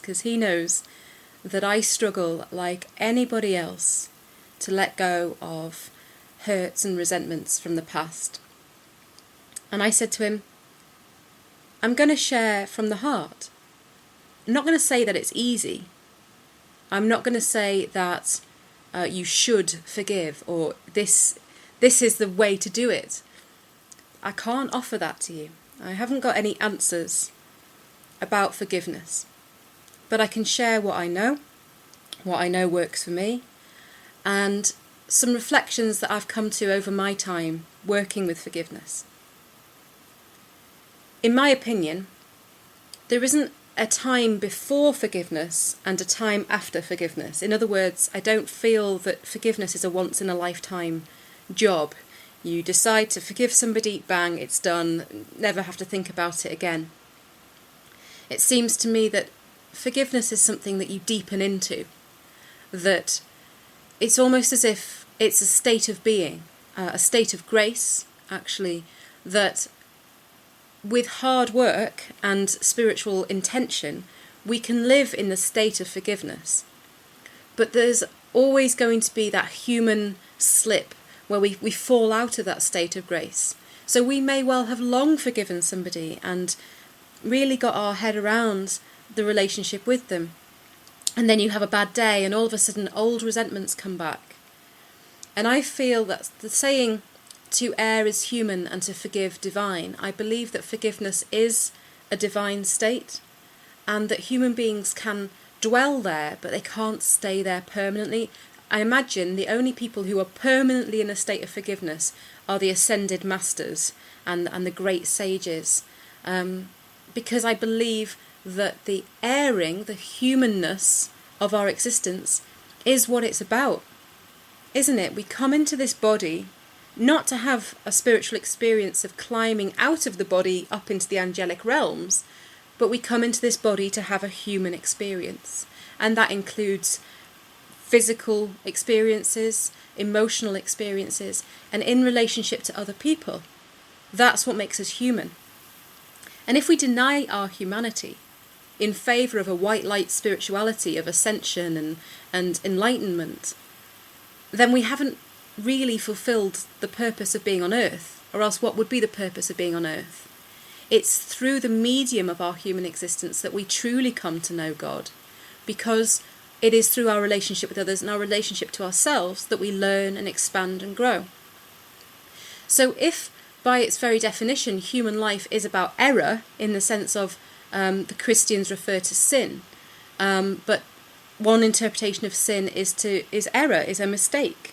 because he knows that I struggle like anybody else to let go of hurts and resentments from the past. And I said to him, I'm going to share from the heart. I'm not going to say that it's easy. I'm not going to say that you should forgive or this is the way to do it. I can't offer that to you. I haven't got any answers about forgiveness. But I can share what I know works for me, and some reflections that I've come to over my time working with forgiveness. In my opinion, there isn't a time before forgiveness and a time after forgiveness. In other words, I don't feel that forgiveness is a once-in-a-lifetime job. You decide to forgive somebody, bang, it's done, never have to think about it again. It seems to me that forgiveness is something that you deepen into, that it's almost as if it's a state of being, a state of grace, actually, that with hard work and spiritual intention, we can live in the state of forgiveness. But there's always going to be that human slip where we fall out of that state of grace. So we may well have long forgiven somebody and really got our head around the relationship with them. And then you have a bad day and all of a sudden old resentments come back. And I feel that the saying, to err is human and to forgive divine, I believe that forgiveness is a divine state and that human beings can dwell there, but they can't stay there permanently. I imagine the only people who are permanently in a state of forgiveness are the ascended masters and the great sages, because I believe that the erring, the humanness of our existence is what it's about, isn't it? We come into this body not to have a spiritual experience of climbing out of the body up into the angelic realms, but we come into this body to have a human experience. And that includes physical experiences, emotional experiences, and in relationship to other people. That's what makes us human. And if we deny our humanity in favour of a white light spirituality of ascension and enlightenment, then we haven't really fulfilled the purpose of being on earth, or else what would be the purpose of being on earth? It's through the medium of our human existence that we truly come to know God, because it is through our relationship with others and our relationship to ourselves that we learn and expand and grow. So if, by its very definition, human life is about error, in the sense of the Christians refer to sin, but one interpretation of sin is error, is a mistake.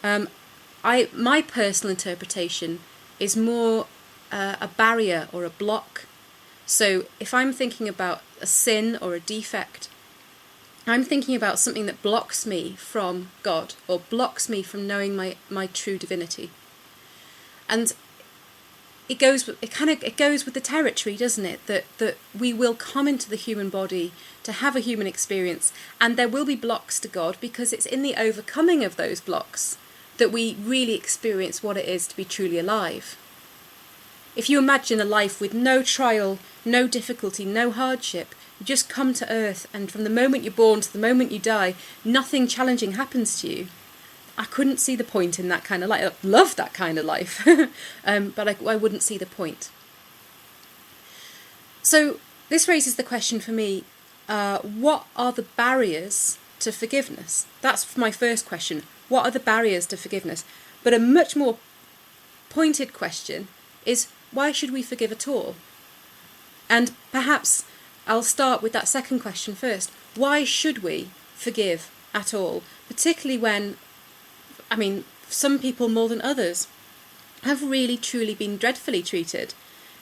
My personal interpretation is more a barrier or a block. So if I'm thinking about a sin or a defect, I'm thinking about something that blocks me from God or blocks me from knowing my true divinity. And it goes with the territory, doesn't it? That we will come into the human body to have a human experience, and there will be blocks to God, because it's in the overcoming of those blocks that we really experience what it is to be truly alive. If you imagine a life with no trial, no difficulty, no hardship, you just come to earth, and from the moment you're born to the moment you die, nothing challenging happens to you. I couldn't see the point in that kind of life. I love that kind of life, but I wouldn't see the point. So this raises the question for me, what are the barriers to forgiveness? That's my first question. What are the barriers to forgiveness? But a much more pointed question is, why should we forgive at all? And perhaps I'll start with that second question first. Why should we forgive at all? Particularly when, some people more than others have really truly been dreadfully treated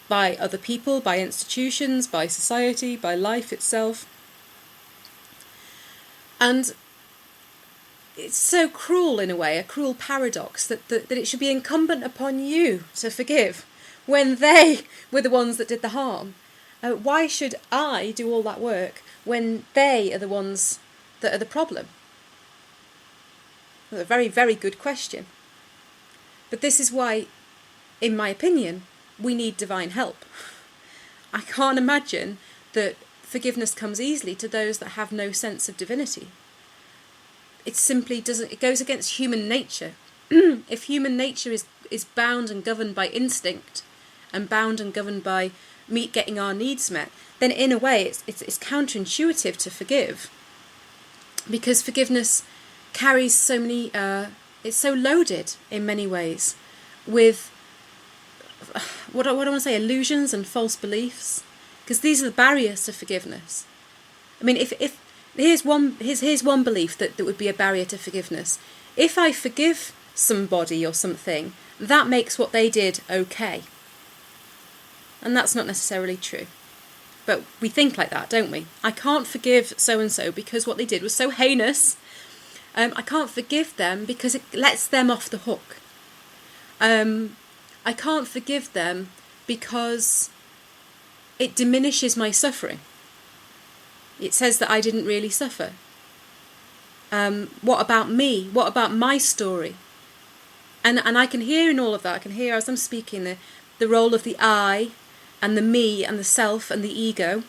by other people, by institutions, by society, by life itself. And it's so cruel, in a way, a cruel paradox, that it should be incumbent upon you to forgive when they were the ones that did the harm. Why should I do all that work when they are the ones that are the problem? That's a very, very good question. But this is why, in my opinion, we need divine help. I can't imagine that forgiveness comes easily to those that have no sense of divinity. It simply doesn't, it goes against human nature. If human nature is bound and governed by instinct and bound and governed by getting our needs met, then in a way it's counterintuitive to forgive, because forgiveness carries so many, it's so loaded in many ways with, what do I want to say, illusions and false beliefs, because these are the barriers to forgiveness. I mean, if here's one belief that would be a barrier to forgiveness. If I forgive somebody or something, that makes what they did okay. And that's not necessarily true. But we think like that, don't we? I can't forgive so-and-so because what they did was so heinous. I can't forgive them because it lets them off the hook. I can't forgive them because it diminishes my suffering. It says that I didn't really suffer. What about me? What about my story? And I can hear in all of that, I can hear as I'm speaking the role of the I and the me and the self and the ego.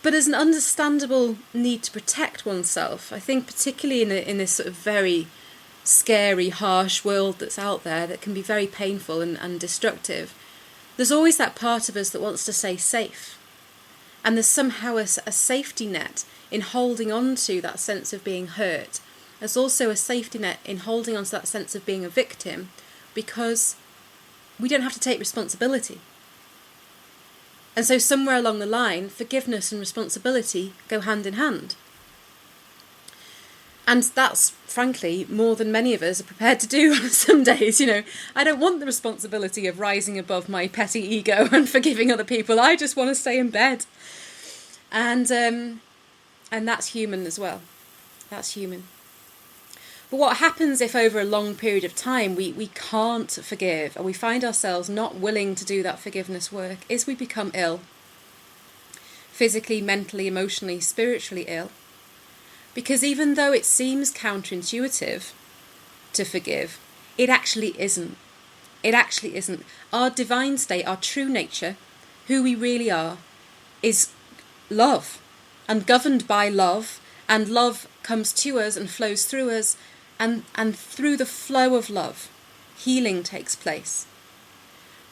But there's an understandable need to protect oneself. I think particularly in this sort of very scary, harsh world that's out there that can be very painful and destructive, there's always that part of us that wants to stay safe. And there's somehow a safety net in holding on to that sense of being hurt. There's also a safety net in holding on to that sense of being a victim, because we don't have to take responsibility. And so somewhere along the line, forgiveness and responsibility go hand in hand. And that's, frankly, more than many of us are prepared to do some days. I don't want the responsibility of rising above my petty ego and forgiving other people. I just want to stay in bed. And that's human as well. That's human. But what happens if over a long period of time we can't forgive, or we find ourselves not willing to do that forgiveness work, is we become ill. Physically, mentally, emotionally, spiritually ill. Because even though it seems counterintuitive to forgive, it actually isn't. It actually isn't. Our divine state, our true nature, who we really are, is love, and governed by love, and love comes to us and flows through us, and through the flow of love, healing takes place.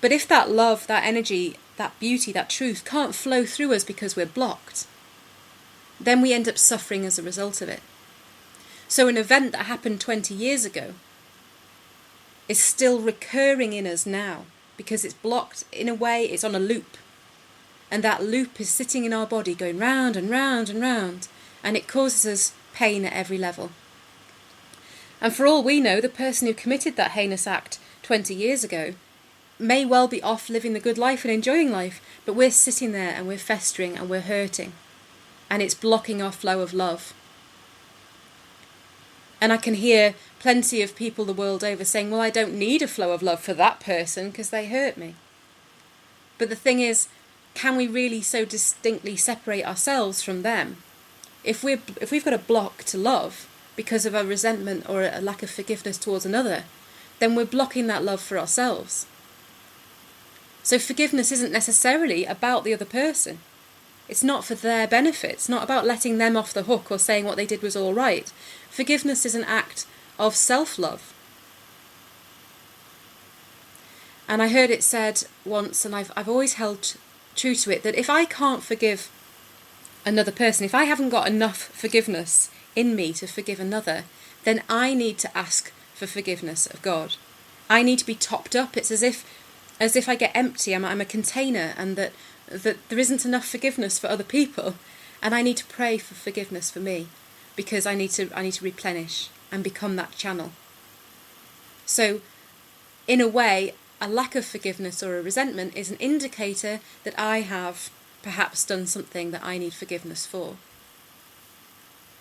But if that love, that energy, that beauty, that truth can't flow through us because we're blocked, then we end up suffering as a result of it. So an event that happened 20 years ago is still recurring in us now because it's blocked. In a way, it's on a loop. And that loop is sitting in our body going round and round and round, and it causes us pain at every level. And for all we know, the person who committed that heinous act 20 years ago may well be off living the good life and enjoying life, but we're sitting there and we're festering and we're hurting. And it's blocking our flow of love. And I can hear plenty of people the world over saying, well, I don't need a flow of love for that person because they hurt me. But the thing is, can we really so distinctly separate ourselves from them? If we've got a block to love because of a resentment or a lack of forgiveness towards another, then we're blocking that love for ourselves. So forgiveness isn't necessarily about the other person. It's not for their benefit. It's not about letting them off the hook or saying what they did was all right. Forgiveness is an act of self-love. And I heard it said once, and I've always held true to it, that if I can't forgive another person, if I haven't got enough forgiveness in me to forgive another, then I need to ask for forgiveness of God. I need to be topped up. It's as if I get empty. I'm a container, and that there isn't enough forgiveness for other people, and I need to pray for forgiveness for me, because I need to replenish and become that channel. So, in a way, a lack of forgiveness or a resentment is an indicator that I have perhaps done something that I need forgiveness for.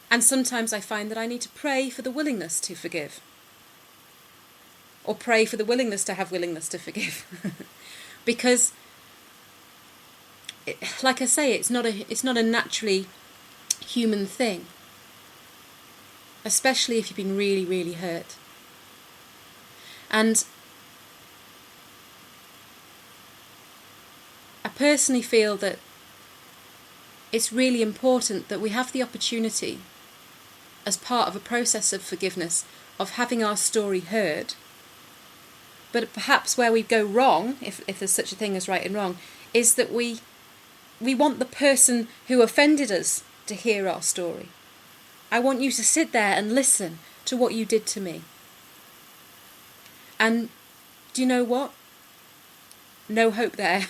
And sometimes I find that I need to pray for the willingness to forgive, or pray for the willingness to have willingness to forgive, because, like I say, it's not a naturally human thing, especially if you've been really, really hurt. And I personally feel that it's really important that we have the opportunity, as part of a process of forgiveness, of having our story heard. But perhaps where we go wrong, if there's such a thing as right and wrong, is that we want the person who offended us to hear our story. I want you to sit there and listen to what you did to me. And do you know what? No hope there.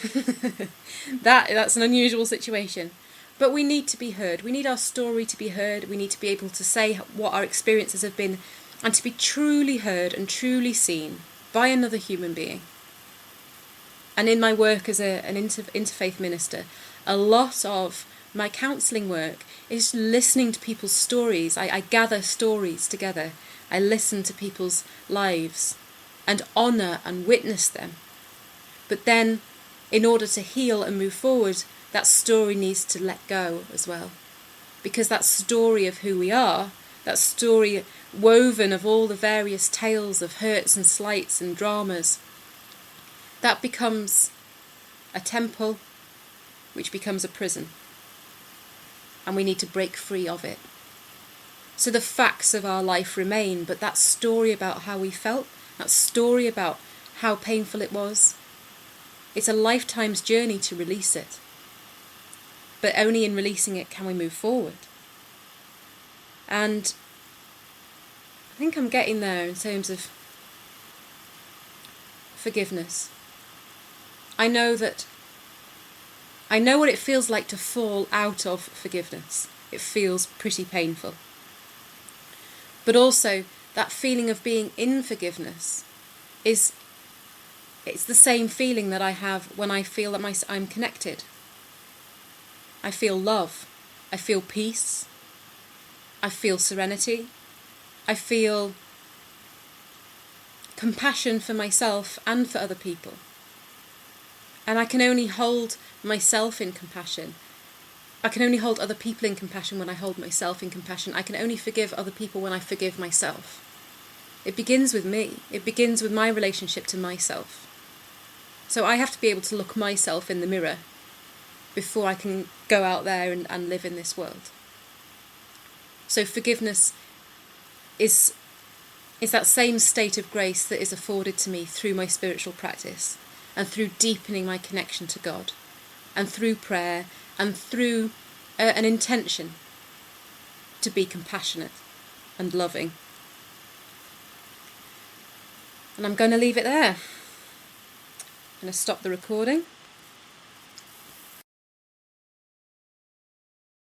That's an unusual situation. But we need to be heard. We need our story to be heard. We need to be able to say what our experiences have been, and to be truly heard and truly seen by another human being. And in my work as an interfaith minister, a lot of my counselling work is listening to people's stories. I gather stories together. I listen to people's lives and honour and witness them. But then, in order to heal and move forward, that story needs to let go as well. Because that story of who we are, that story woven of all the various tales of hurts and slights and dramas, that becomes a temple, which becomes a prison. And we need to break free of it. So the facts of our life remain, but that story about how we felt, that story about how painful it was, it's a lifetime's journey to release it. But only in releasing it can we move forward. And I think I'm getting there in terms of forgiveness. I know what it feels like to fall out of forgiveness. It feels pretty painful. But also, that feeling of being in forgiveness it's the same feeling that I have when I feel that I'm connected. I feel love. I feel peace. I feel serenity. I feel compassion for myself and for other people. And I can only hold myself in compassion. I can only hold other people in compassion when I hold myself in compassion. I can only forgive other people when I forgive myself. It begins with me. It begins with my relationship to myself. So I have to be able to look myself in the mirror before I can go out there and live in this world. So forgiveness is that same state of grace that is afforded to me through my spiritual practice and through deepening my connection to God and through prayer and through an intention to be compassionate and loving. And I'm going to leave it there. I'm going to stop the recording.